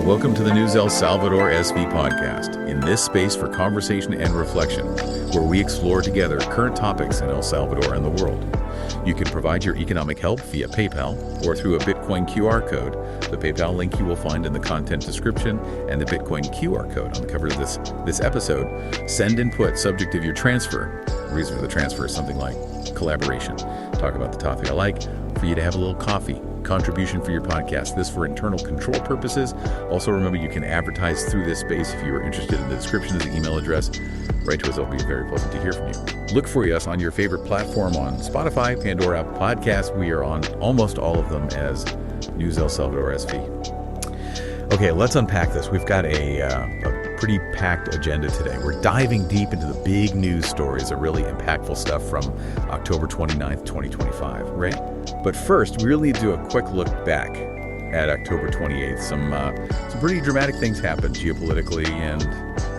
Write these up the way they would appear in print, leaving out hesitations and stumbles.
Welcome to the News El Salvador SV podcast. In this space for conversation and reflection, where we explore together current topics in El Salvador and the world. You can provide your economic help via PayPal or through a Bitcoin QR code. The PayPal link you will find in the content description and the Bitcoin QR code on the cover of this episode. Send input subject of your transfer. The reason for the transfer is something like collaboration. Talk about the topic I like, for you to have a little coffee. Contribution for your podcast. This for internal control purposes. Also remember you can advertise through this space if you are interested. In the description is the email address. Write to us. It'll be very pleasant to hear from you. Look for us on your favorite platform on Spotify, Pandora, Apple Podcasts. We are on almost all of them as News El Salvador SV. Okay, let's unpack this. We've got a pretty packed agenda today. We're diving deep into the big news stories, the really impactful stuff from October 29th, 2025, right? But first, we really need to do a quick look back at October 28th. Some pretty dramatic things happened geopolitically and,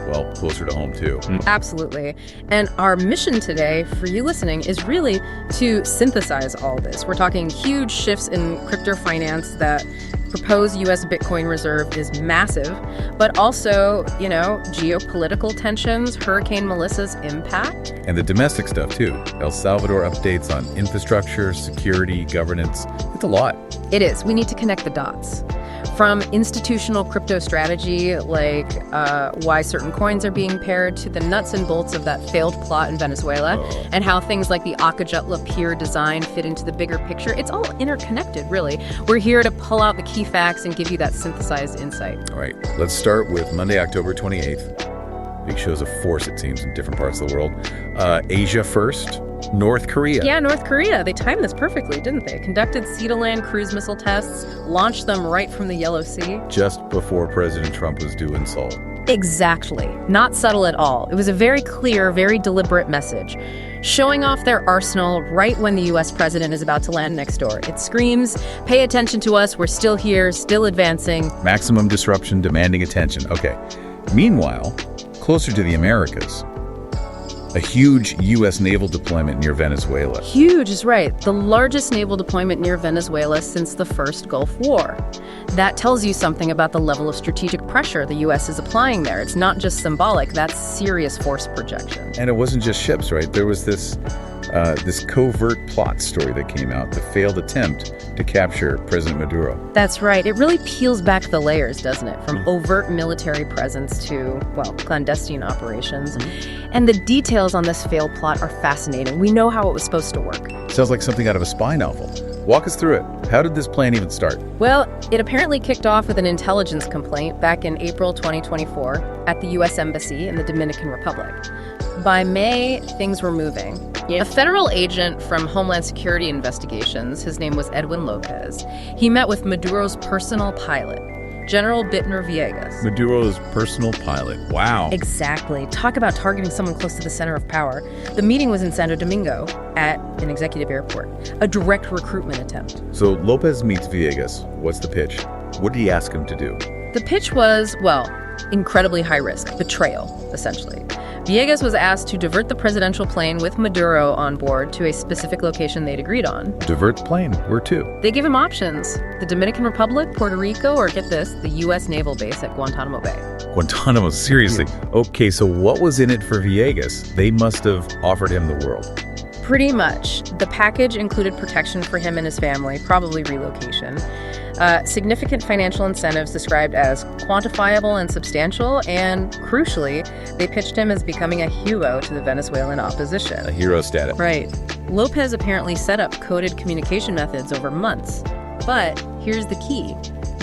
well, closer to home too. Absolutely. And our mission today for you listening is really to synthesize all this. We're talking huge shifts in crypto finance. That proposed U.S. Bitcoin reserve is massive, but also, geopolitical tensions, Hurricane Melissa's impact. And the domestic stuff too. El Salvador updates on infrastructure, security, governance. It's a lot. It is. We need to connect the dots. From institutional crypto strategy, like why certain coins are being paired, to the nuts and bolts of that failed plot in Venezuela, and how things like the Acajutla pier design fit into the bigger picture. It's all interconnected, really. We're here to pull out the key facts and give you that synthesized insight. All right, let's start with Monday, October 28th. Big shows of force, it seems, in different parts of the world. Asia first. North Korea. Yeah, North Korea. They timed this perfectly, didn't they? Conducted sea-to-land cruise missile tests, launched them right from the Yellow Sea. Just before President Trump was due in Seoul. Exactly. Not subtle at all. It was a very clear, very deliberate message, showing off their arsenal right when the U.S. president is about to land next door. It screams, pay attention to us, we're still here, still advancing. Maximum disruption, demanding attention. Okay. Meanwhile, closer to the Americas, a huge U.S. naval deployment near Venezuela. Huge is right. The largest naval deployment near Venezuela since the first Gulf War. That tells you something about the level of strategic pressure the U.S. is applying there. It's not just symbolic. That's serious force projection. And it wasn't just ships, right? There was this covert plot story that came out, the failed attempt to capture President Maduro. That's right. It really peels back the layers, doesn't it? From overt military presence to, clandestine operations. And the details on this failed plot are fascinating. We know how it was supposed to work. Sounds like something out of a spy novel. Walk us through it. How did this plan even start? Well, it apparently kicked off with an intelligence complaint back in April 2024 at the U.S. Embassy in the Dominican Republic. By May, things were moving. A federal agent from Homeland Security Investigations, his name was Edwin Lopez, he met with Maduro's personal pilot, General Bitner Villegas. Maduro's personal pilot. Wow. Exactly. Talk about targeting someone close to the center of power. The meeting was in Santo Domingo at an executive airport, a direct recruitment attempt. So Lopez meets Villegas. What's the pitch? What did he ask him to do? The pitch was, incredibly high risk, betrayal, essentially. Villegas was asked to divert the presidential plane with Maduro on board to a specific location they'd agreed on. Divert the plane? Where to? They gave him options. The Dominican Republic, Puerto Rico, or get this, the U.S. naval base at Guantanamo Bay. Guantanamo, seriously? Okay, so what was in it for Villegas? They must have offered him the world. Pretty much. The package included protection for him and his family, probably relocation. Significant financial incentives described as quantifiable and substantial, and crucially, they pitched him as becoming a hero to the Venezuelan opposition. A hero status. Right. Lopez apparently set up coded communication methods over months. But here's the key.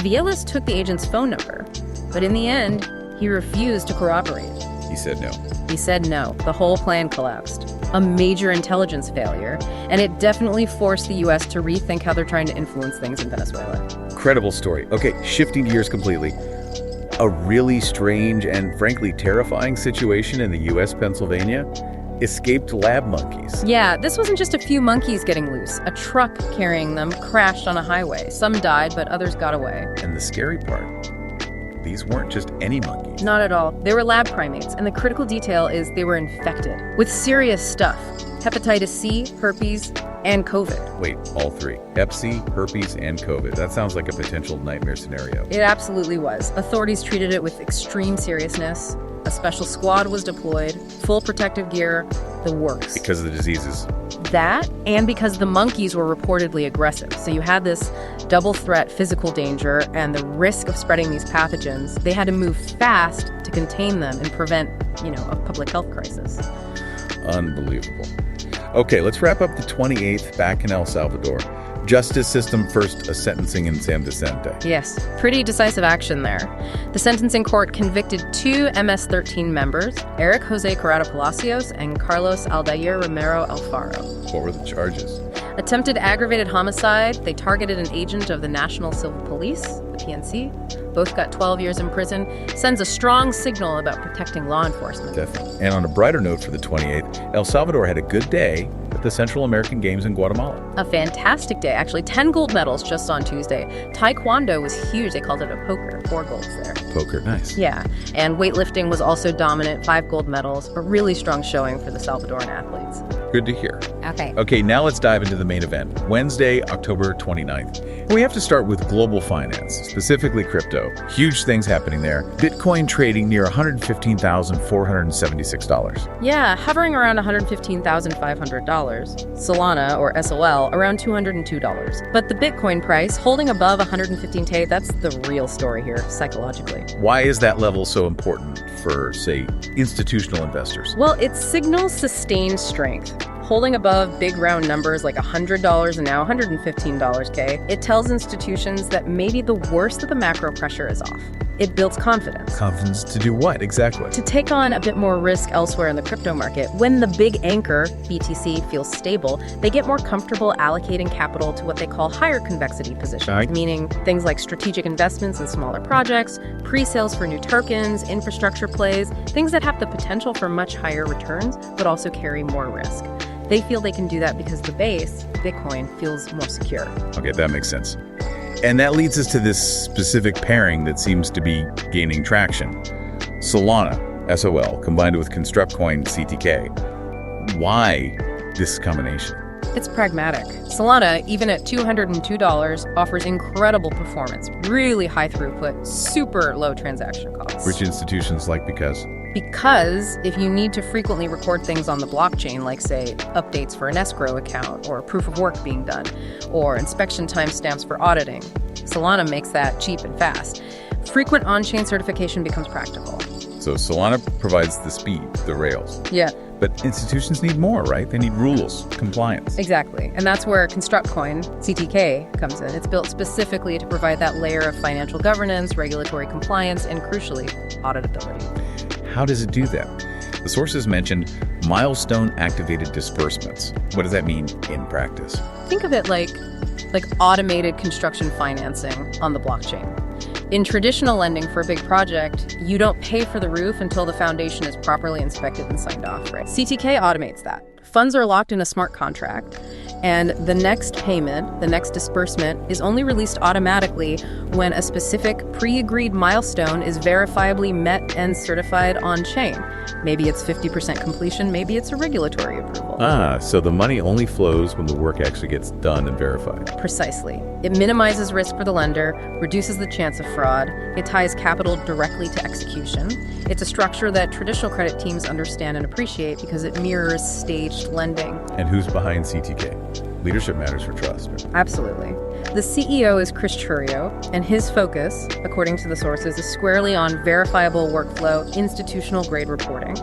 Villegas took the agent's phone number, but in the end, he refused to cooperate. He said no. He said no. The whole plan collapsed. A major intelligence failure, and it definitely forced the U.S. to rethink how they're trying to influence things in Venezuela. Incredible story. Okay, shifting gears completely. A really strange and frankly terrifying situation in the U.S. Pennsylvania. Escaped lab monkeys. Yeah, this wasn't just a few monkeys getting loose. A truck carrying them crashed on a highway. Some died, but others got away. And the scary part, these weren't just any monkeys. Not at all. They were lab primates, and the critical detail is they were infected with serious stuff. Hepatitis C, herpes, and COVID. Wait, all three. Hep C, herpes, and COVID. That sounds like a potential nightmare scenario. It absolutely was. Authorities treated it with extreme seriousness. A special squad was deployed, full protective gear, the works. Because of the diseases. That, and because the monkeys were reportedly aggressive. So you had this double threat, physical danger, and the risk of spreading these pathogens. They had to move fast to contain them and prevent, a public health crisis. Unbelievable. Okay, let's wrap up the 28th back in El Salvador. Justice system first, a sentencing in San Vicente. Yes, pretty decisive action there. The sentencing court convicted two MS-13 members, Eric Jose Corrado Palacios and Carlos Aldair Romero Alfaro. What were the charges? Attempted aggravated homicide. They targeted an agent of the National Civil Police, the PNC. Both got 12 years in prison. Sends a strong signal about protecting law enforcement. Definitely. And on a brighter note for the 28th, El Salvador had a good day at the Central American Games in Guatemala. A fantastic day, actually. 10 gold medals just on Tuesday. Taekwondo was huge. They called it a poker. 4 golds there. Poker, nice. Yeah. And weightlifting was also dominant. 5 gold medals. A really strong showing for the Salvadoran athletes. Good to hear. Okay, now let's dive into the main event. Wednesday, October 29th. We have to start with global finance, specifically crypto. Huge things happening there. Bitcoin trading near $115,476. Yeah, hovering around $115,500. Solana, or SOL, around $202. But the Bitcoin price holding above 115K, that's the real story here, psychologically. Why is that level so important for, say, institutional investors? Well, it signals sustained strength. Holding above big round numbers like $100 and now $115K, it tells institutions that maybe the worst of the macro pressure is off. It builds confidence. Confidence to do what, exactly? To take on a bit more risk elsewhere in the crypto market. When the big anchor, BTC, feels stable, they get more comfortable allocating capital to what they call higher convexity positions, Right. meaning things like strategic investments in smaller projects, pre-sales for new tokens, infrastructure plays, things that have the potential for much higher returns, but also carry more risk. They feel they can do that because the base, Bitcoin, feels more secure. Okay, that makes sense. And that leads us to this specific pairing that seems to be gaining traction. Solana, SOL, combined with ConstructKoin, CTK. Why this combination? It's pragmatic. Solana, even at $202, offers incredible performance, really high throughput, super low transaction costs. Which institutions like because? Because if you need to frequently record things on the blockchain, like, say, updates for an escrow account or proof of work being done, or inspection timestamps for auditing, Solana makes that cheap and fast. Frequent on-chain certification becomes practical. So Solana provides the speed, the rails. Yeah. But institutions need more, right? They need rules, compliance. Exactly. And that's where ConstructKoin, CTK, comes in. It's built specifically to provide that layer of financial governance, regulatory compliance, and crucially, auditability. How does it do that? The sources mentioned milestone-activated disbursements. What does that mean in practice? Think of it like automated construction financing on the blockchain. In traditional lending for a big project, you don't pay for the roof until the foundation is properly inspected and signed off, right? CTK automates that. Funds are locked in a smart contract, and the next payment, the next disbursement, is only released automatically when a specific pre-agreed milestone is verifiably met and certified on-chain. Maybe it's 50% completion, maybe it's a regulatory approval. So the money only flows when the work actually gets done and verified. Precisely. It minimizes risk for the lender, reduces the chance of fraud, it ties capital directly to execution. It's a structure that traditional credit teams understand and appreciate because it mirrors staged lending. And who's behind CTK? Leadership matters for trust. Absolutely. The CEO is Chris Churio, and his focus, according to the sources, is squarely on verifiable workflow, institutional-grade reporting.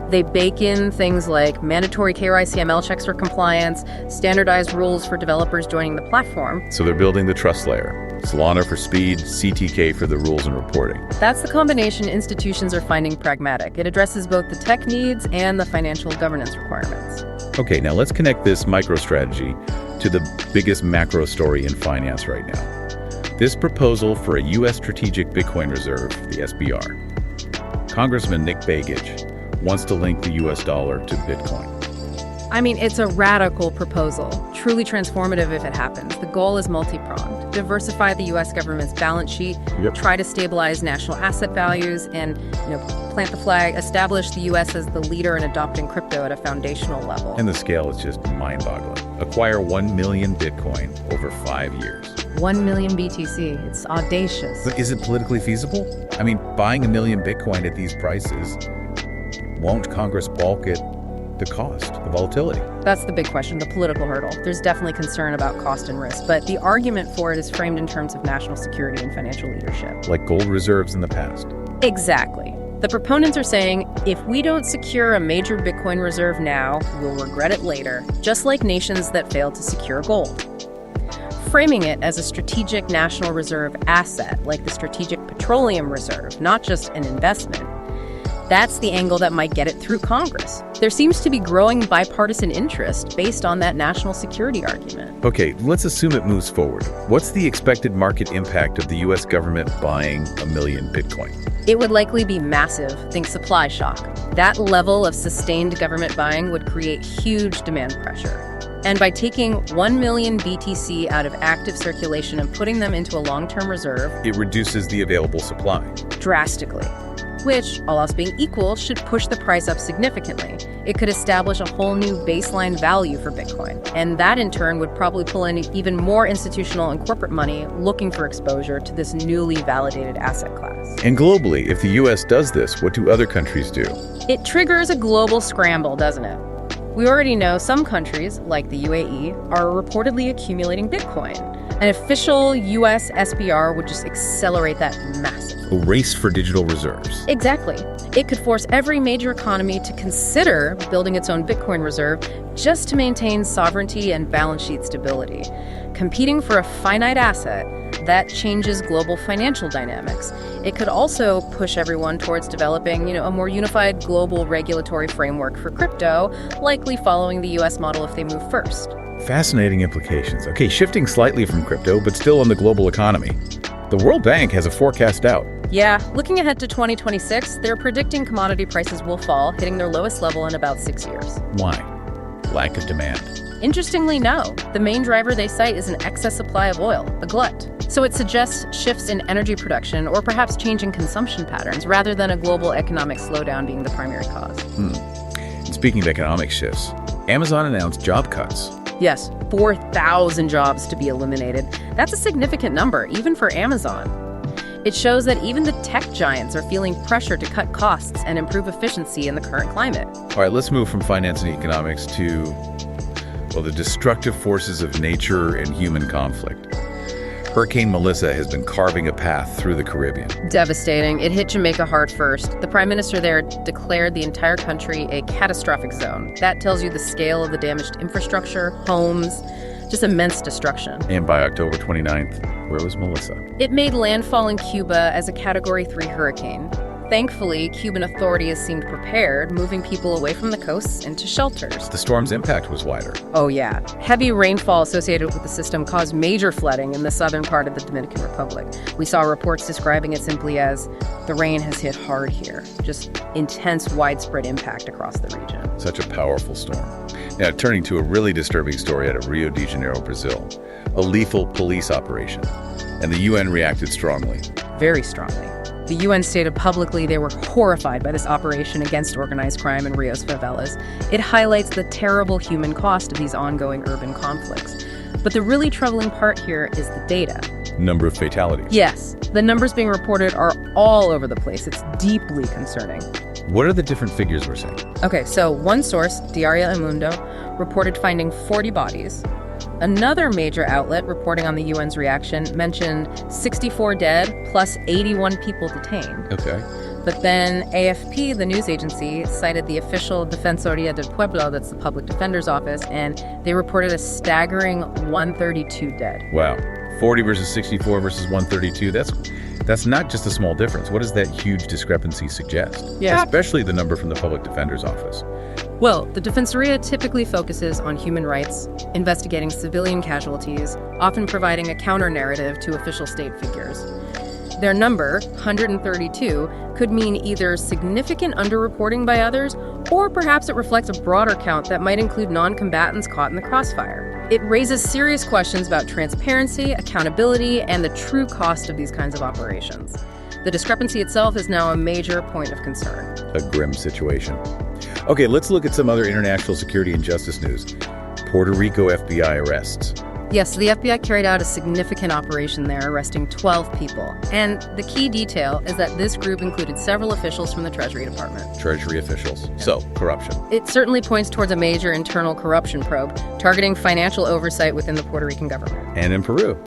They bake in things like mandatory KYC/ML checks for compliance, standardized rules for developers joining the platform. So they're building the trust layer. Solana for speed, CTK for the rules and reporting. That's the combination institutions are finding pragmatic. It addresses both the tech needs and the financial governance requirements. Okay, now let's connect this micro-strategy to the biggest macro story in finance right now. This proposal for a U.S. Strategic Bitcoin Reserve, the SBR. Congressman Nick Begich wants to link the U.S. dollar to Bitcoin. I mean, it's a radical proposal, truly transformative if it happens. The goal is multi-pronged. Diversify the U.S. government's balance sheet, try to stabilize national asset values, and plant the flag, establish the U.S. as the leader in adopting crypto at a foundational level. And the scale is just mind-boggling. Acquire 1 million Bitcoin over 5 years. 1 million BTC. It's audacious. But is it politically feasible? I mean, buying 1 million Bitcoin at these prices, won't Congress balk at the cost, the volatility? That's the big question, the political hurdle. There's definitely concern about cost and risk, but the argument for it is framed in terms of national security and financial leadership. Like gold reserves in the past. Exactly. The proponents are saying, if we don't secure a major Bitcoin reserve now, we'll regret it later, just like nations that failed to secure gold. Framing it as a strategic national reserve asset, like the Strategic Petroleum Reserve, not just an investment, that's the angle that might get it through Congress. There seems to be growing bipartisan interest based on that national security argument. Okay, let's assume it moves forward. What's the expected market impact of the U.S. government buying 1 million Bitcoin? It would likely be massive. Think supply shock. That level of sustained government buying would create huge demand pressure. And by taking 1 million BTC out of active circulation and putting them into a long-term reserve, it reduces the available supply. Drastically. Which, all else being equal, should push the price up significantly. It could establish a whole new baseline value for Bitcoin. And that in turn would probably pull in even more institutional and corporate money looking for exposure to this newly validated asset class. And globally, if the U.S. does this, what do other countries do? It triggers a global scramble, doesn't it? We already know some countries, like the UAE, are reportedly accumulating Bitcoin. An official U.S. SPR would just accelerate that massively. A race for digital reserves. Exactly. It could force every major economy to consider building its own Bitcoin reserve just to maintain sovereignty and balance sheet stability. Competing for a finite asset, that changes global financial dynamics. It could also push everyone towards developing, a more unified global regulatory framework for crypto, likely following the U.S. model if they move first. Fascinating implications. Okay, shifting slightly from crypto, but still on the global economy. The World Bank has a forecast out. Yeah, looking ahead to 2026, they're predicting commodity prices will fall, hitting their lowest level in about 6 years. Why? Lack of demand. Interestingly, no. The main driver they cite is an excess supply of oil, a glut. So it suggests shifts in energy production or perhaps changing consumption patterns rather than a global economic slowdown being the primary cause. And speaking of economic shifts, Amazon announced job cuts. Yes, 4,000 jobs to be eliminated. That's a significant number, even for Amazon. It shows that even the tech giants are feeling pressure to cut costs and improve efficiency in the current climate. All right, let's move from finance and economics to, the destructive forces of nature and human conflict. Hurricane Melissa has been carving a path through the Caribbean. Devastating. It hit Jamaica hard first. The prime minister there declared the entire country a catastrophic zone. That tells you the scale of the damaged infrastructure, homes, just immense destruction. And by October 29th, where was Melissa? It made landfall in Cuba as a Category 3 hurricane. Thankfully, Cuban authorities seemed prepared, moving people away from the coasts into shelters. The storm's impact was wider. Oh yeah. Heavy rainfall associated with the system caused major flooding in the southern part of the Dominican Republic. We saw reports describing it simply as, the rain has hit hard here. Just intense, widespread impact across the region. Such a powerful storm. Now, turning to a really disturbing story out of Rio de Janeiro, Brazil. A lethal police operation. And the UN reacted strongly. Very strongly. The UN stated publicly they were horrified by this operation against organized crime in Rio's favelas. It highlights the terrible human cost of these ongoing urban conflicts. But the really troubling part here is the data. Number of fatalities. Yes, the numbers being reported are all over the place. It's deeply concerning. What are the different figures we're seeing? Okay, so one source, Diario El Mundo, reported finding 40 bodies. Another major outlet reporting on the UN's reaction mentioned 64 dead plus 81 people detained. Okay. But then AFP, the news agency, cited the official Defensoría del Pueblo, that's the public defender's office, and they reported a staggering 132 dead. Wow. 40 versus 64 versus 132, that's not just a small difference. What does that huge discrepancy suggest? Yeah. Especially the number from the public defender's office. Well, the Defensoría typically focuses on human rights, investigating civilian casualties, often providing a counter-narrative to official state figures. Their number, 132, could mean either significant underreporting by others Or perhaps it reflects a broader count that might include non-combatants caught in the crossfire. It raises serious questions about transparency, accountability, and the true cost of these kinds of operations. The discrepancy itself is now a major point of concern. A grim situation. Okay, let's look at some other international security and justice news. Puerto Rico FBI arrests. Yes, the FBI carried out a significant operation there, arresting 12 people. And the key detail is that this group included several officials from the Treasury Department. Treasury officials. So, corruption. It certainly points towards a major internal corruption probe, targeting financial oversight within the Puerto Rican government. And in Peru,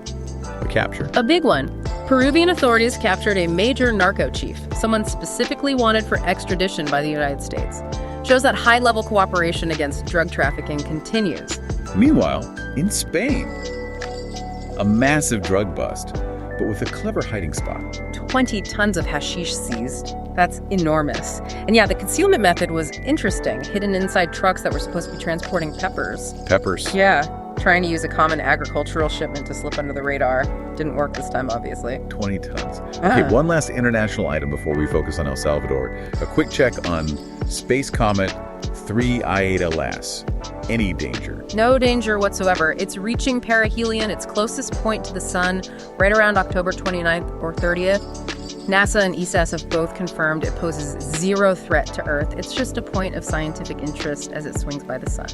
a capture. A big one. Peruvian authorities captured a major narco chief, someone specifically wanted for extradition by the United States. Shows that high-level cooperation against drug trafficking continues. Meanwhile, in Spain, a massive drug bust, but with a clever hiding spot. 20 tons of hashish seized. That's enormous. And yeah, the concealment method was interesting, hidden inside trucks that were supposed to be transporting peppers. Peppers? Yeah, trying to use a common agricultural shipment to slip under the radar. Didn't work this time, obviously. 20 tons. Okay, one last international item before we focus on El Salvador. A quick check on Space Comet 3 Iota Lass. Any danger? No danger whatsoever. It's reaching perihelion, its closest point to the sun, right around October 29th or 30th. NASA and ESAS have both confirmed it poses zero threat to Earth. It's just a point of scientific interest as it swings by the sun.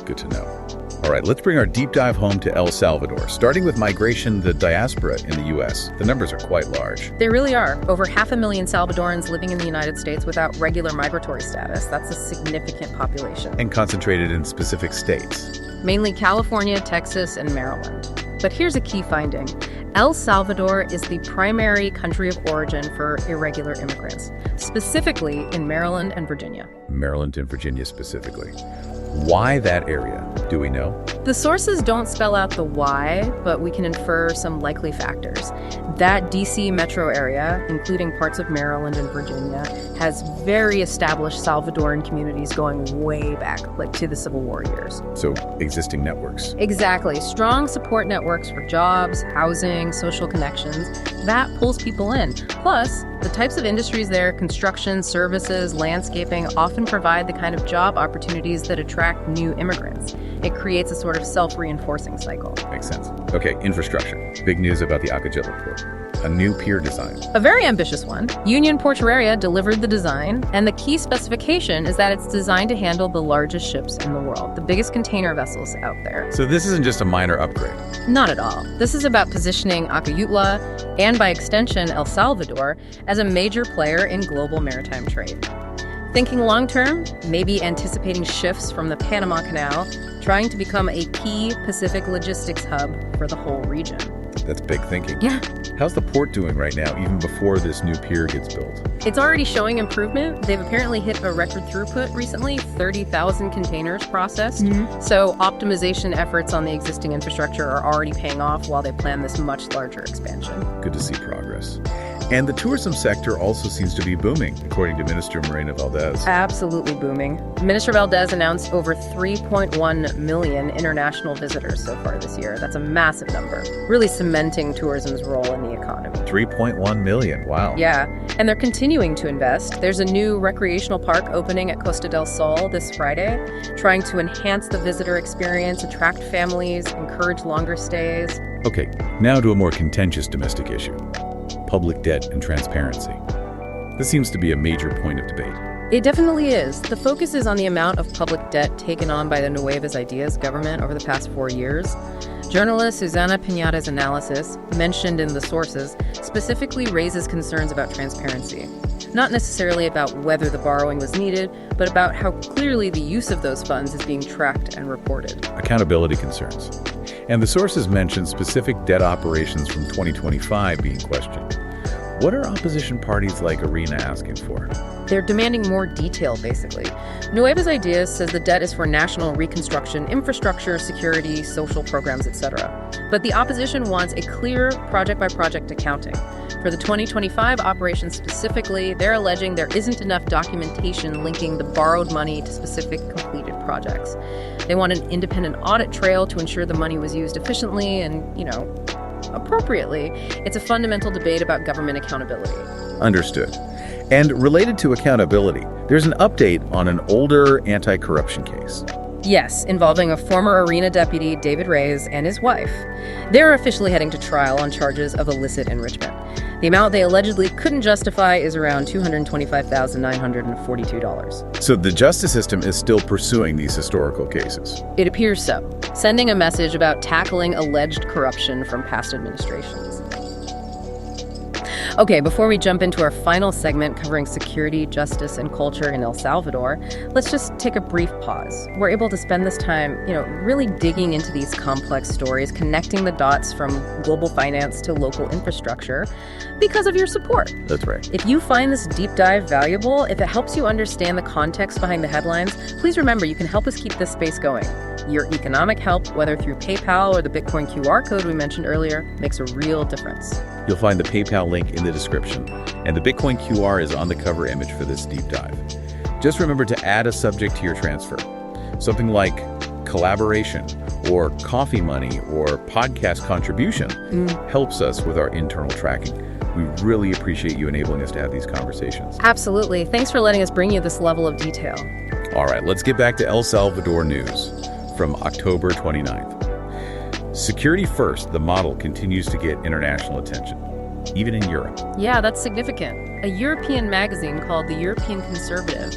Good to know. All right, let's bring our deep dive home to El Salvador, starting with migration, the diaspora in the U.S. The numbers are quite large. They really are. Over 500,000 Salvadorans living in the United States without regular migratory status. That's a significant population. And concentrated in specific states. Mainly California, Texas, and Maryland. But here's a key finding. El Salvador is the primary country of origin for irregular immigrants, specifically in Maryland and Virginia. Maryland and Virginia specifically. Why that area? Do we know? The sources don't spell out the why, but we can infer some likely factors. That D.C. metro area, including parts of Maryland and Virginia, has very established Salvadoran communities going way back, like to the Civil War years. So, existing networks. Exactly. Strong support networks for jobs, housing, social connections. That pulls people in. Plus, the types of industries there, construction, services, landscaping, often provide the kind of job opportunities that attract new immigrants. It creates a sort of self-reinforcing cycle. Makes sense. Okay, infrastructure. Big news about the Acajutla port. A new pier design. A very ambitious one. Union Portuaria delivered the design, and the key specification is that it's designed to handle the largest ships in the world, the biggest container vessels out there. So this isn't just a minor upgrade. Not at all. This is about positioning Acajutla, and by extension El Salvador, as a major player in global maritime trade. Thinking long-term, maybe anticipating shifts from the Panama Canal, trying to become a key Pacific logistics hub for the whole region. That's big thinking. Yeah. How's the port doing right now, even before this new pier gets built? It's already showing improvement. They've apparently hit a record throughput recently, 30,000 containers processed. So optimization efforts on the existing infrastructure are already paying off while they plan this much larger expansion. Good to see progress. And the tourism sector also seems to be booming, according to Minister Moreno Valdez. Absolutely booming. Minister Valdez announced over 3.1 million international visitors so far this year. That's a massive number, really cementing tourism's role in the economy. 3.1 million, wow. Yeah, and they're continuing to invest. There's a new recreational park opening at Costa del Sol this Friday, trying to enhance the visitor experience, attract families, encourage longer stays. Okay, now to a more contentious domestic issue. Public debt and transparency. This seems to be a major point of debate. It definitely is. The focus is on the amount of public debt taken on by the Nuevas Ideas government over the past 4 years. Journalist Susana Piñata's analysis, mentioned in the sources, specifically raises concerns about transparency. Not necessarily about whether the borrowing was needed, but about how clearly the use of those funds is being tracked and reported. Accountability concerns. And the sources mention specific debt operations from 2025 being questioned. What are opposition parties like Arena asking for? They're demanding more detail, basically. Nuevas Ideas says the debt is for national reconstruction, infrastructure, security, social programs, etc. But the opposition wants a clear project-by-project accounting. For the 2025 operations specifically, they're alleging there isn't enough documentation linking the borrowed money to specific completed projects. They want an independent audit trail to ensure the money was used efficiently and, appropriately. It's a fundamental debate about government accountability. Understood. And related to accountability, there's an update on an older anti-corruption case. Yes, involving a former arena deputy, David Reyes, and his wife. They're officially heading to trial on charges of illicit enrichment. The amount they allegedly couldn't justify is around $225,942. So the justice system is still pursuing these historical cases. It appears so, sending a message about tackling alleged corruption from past administrations. Okay, before we jump into our final segment covering security, justice, and culture in El Salvador, let's just take a brief pause. We're able to spend this time, really digging into these complex stories, connecting the dots from global finance to local infrastructure because of your support. That's right. If you find this deep dive valuable, if it helps you understand the context behind the headlines, please remember you can help us keep this space going. Your economic help, whether through PayPal or the Bitcoin QR code we mentioned earlier, makes a real difference. You'll find the PayPal link in the description, and the Bitcoin QR is on the cover image for this deep dive. Just remember to add a subject to your transfer. Something like collaboration or coffee money or podcast contribution helps us with our internal tracking. We really appreciate you enabling us to have these conversations. Absolutely. Thanks for letting us bring you this level of detail. All right, let's get back to El Salvador news from October 29th. Security First, the model, continues to get international attention, even in Europe. Yeah, that's significant. A European magazine called The European Conservative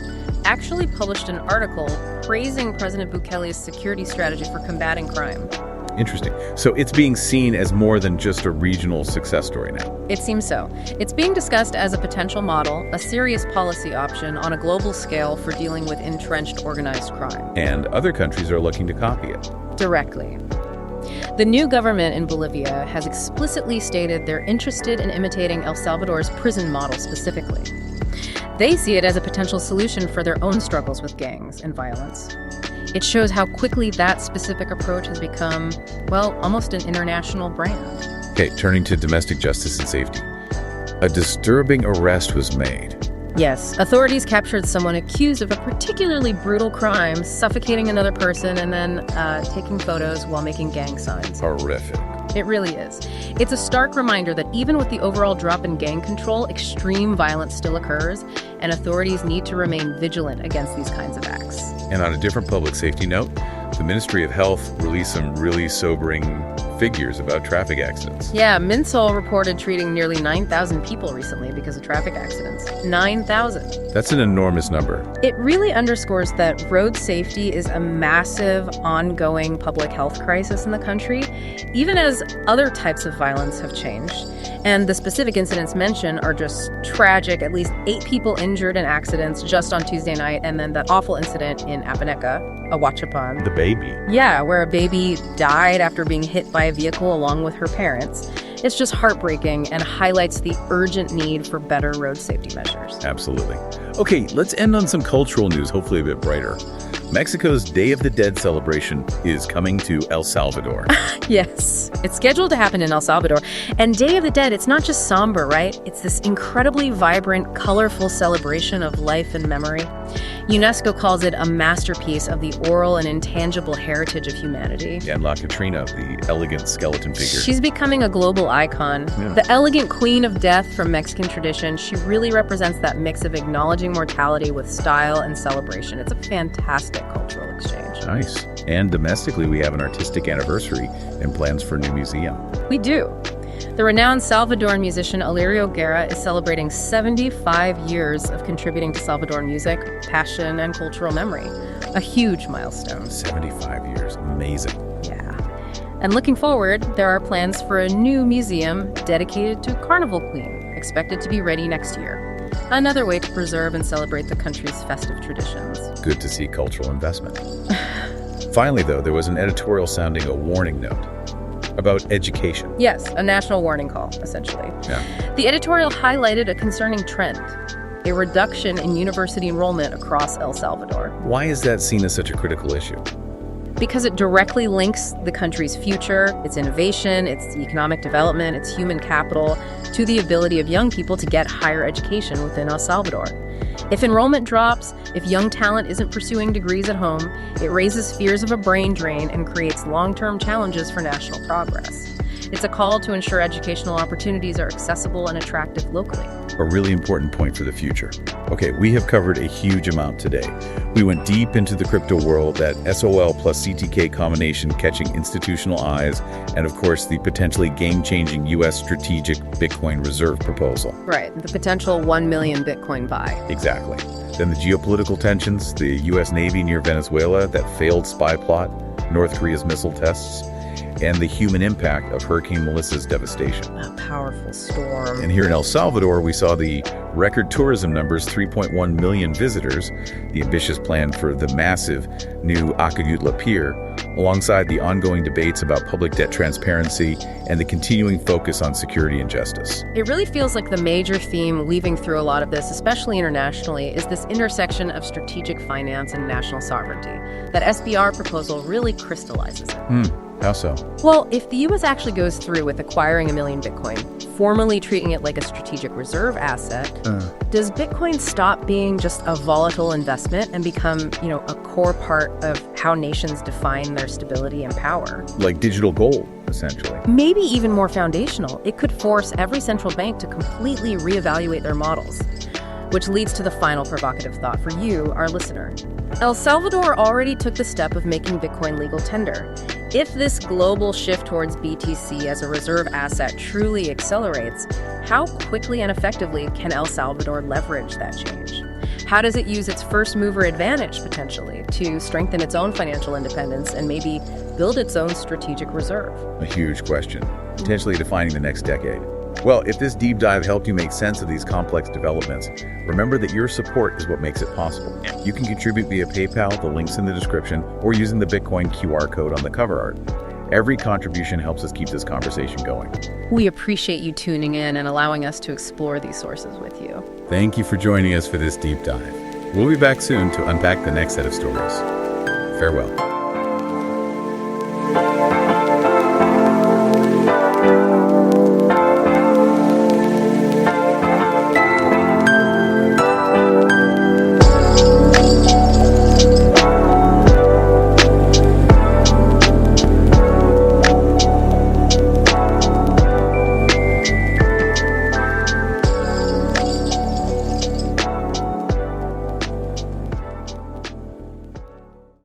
actually published an article praising President Bukele's security strategy for combating crime. Interesting. So it's being seen as more than just a regional success story now. It seems so. It's being discussed as a potential model, a serious policy option on a global scale for dealing with entrenched organized crime. And other countries are looking to copy it. Directly. The new government in Bolivia has explicitly stated they're interested in imitating El Salvador's prison model specifically. They see it as a potential solution for their own struggles with gangs and violence. It shows how quickly that specific approach has become, almost an international brand. Okay, turning to domestic justice and safety. A disturbing arrest was made. Yes, authorities captured someone accused of a particularly brutal crime, suffocating another person and then taking photos while making gang signs. Horrific. It really is. It's a stark reminder that even with the overall drop in gang control, extreme violence still occurs, and authorities need to remain vigilant against these kinds of acts. And on a different public safety note, the Ministry of Health released some really sobering figures about traffic accidents. Yeah, Minsol reported treating nearly 9,000 people recently because of traffic accidents. 9,000. That's an enormous number. It really underscores that road safety is a massive, ongoing public health crisis in the country, even as other types of violence have changed. And the specific incidents mentioned are just tragic. At least 8 people injured in accidents just on Tuesday night, and then that awful incident in Apaneca, Ahuachapan. The baby. Yeah, where a baby died after being hit by a vehicle along with her parents. It's just heartbreaking and highlights the urgent need for better road safety measures. Absolutely. Okay, let's end on some cultural news, hopefully a bit brighter. Mexico's Day of the Dead celebration is coming to El Salvador. Yes, it's scheduled to happen in El Salvador. And Day of the Dead, it's not just somber, right? It's this incredibly vibrant, colorful celebration of life and memory. UNESCO calls it a masterpiece of the oral and intangible heritage of humanity. And La Catrina, the elegant skeleton figure. She's becoming a global icon. Yeah. The elegant queen of death from Mexican tradition, she really represents that mix of acknowledging mortality with style and celebration. It's a fantastic cultural exchange. Nice. And domestically, we have an artistic anniversary and plans for a new museum. We do. The renowned Salvadoran musician Alirio Guerra is celebrating 75 years of contributing to Salvadoran music, passion, and cultural memory. A huge milestone. 75 years. Amazing. Yeah. And looking forward, there are plans for a new museum dedicated to Carnival Queen, expected to be ready next year. Another way to preserve and celebrate the country's festive traditions. Good to see cultural investment. Finally, though, there was an editorial sounding a warning note about education. Yes, a national warning call, essentially. Yeah. The editorial highlighted a concerning trend, a reduction in university enrollment across El Salvador. Why is that seen as such a critical issue? Because it directly links the country's future, its innovation, its economic development, its human capital, to the ability of young people to get higher education within El Salvador. If enrollment drops, if young talent isn't pursuing degrees at home, it raises fears of a brain drain and creates long-term challenges for national progress. It's a call to ensure educational opportunities are accessible and attractive locally. a really important point for the future. Okay, we have covered a huge amount today. We went deep into the crypto world, that SOL plus CTK combination catching institutional eyes, and of course, the potentially game-changing U.S. strategic Bitcoin reserve proposal. Right, the potential 1 million Bitcoin buy. Exactly. Then the geopolitical tensions, the U.S. Navy near Venezuela, that failed spy plot, North Korea's missile tests, and the human impact of Hurricane Melissa's devastation. A powerful storm. And here in El Salvador, we saw the record tourism numbers, 3.1 million visitors, the ambitious plan for the massive new Acajutla pier, alongside the ongoing debates about public debt transparency and the continuing focus on security and justice. It really feels like the major theme weaving through a lot of this, especially internationally, is this intersection of strategic finance and national sovereignty. That SBR proposal really crystallizes it. How so? Well, if the U.S. actually goes through with acquiring 1 million Bitcoin, formally treating it like a strategic reserve asset, does Bitcoin stop being just a volatile investment and become, a core part of how nations define their stability and power? Like digital gold, essentially. Maybe even more foundational. It could force every central bank to completely reevaluate their models. Which leads to the final provocative thought for you, our listener. El Salvador already took the step of making Bitcoin legal tender. If this global shift towards BTC as a reserve asset truly accelerates, how quickly and effectively can El Salvador leverage that change? How does it use its first mover advantage, potentially, to strengthen its own financial independence and maybe build its own strategic reserve? A huge question, potentially defining the next decade. Well, if this deep dive helped you make sense of these complex developments, remember that your support is what makes it possible. You can contribute via PayPal, the link's in the description, or using the Bitcoin QR code on the cover art. Every contribution helps us keep this conversation going. We appreciate you tuning in and allowing us to explore these sources with you. Thank you for joining us for this deep dive. We'll be back soon to unpack the next set of stories. Farewell.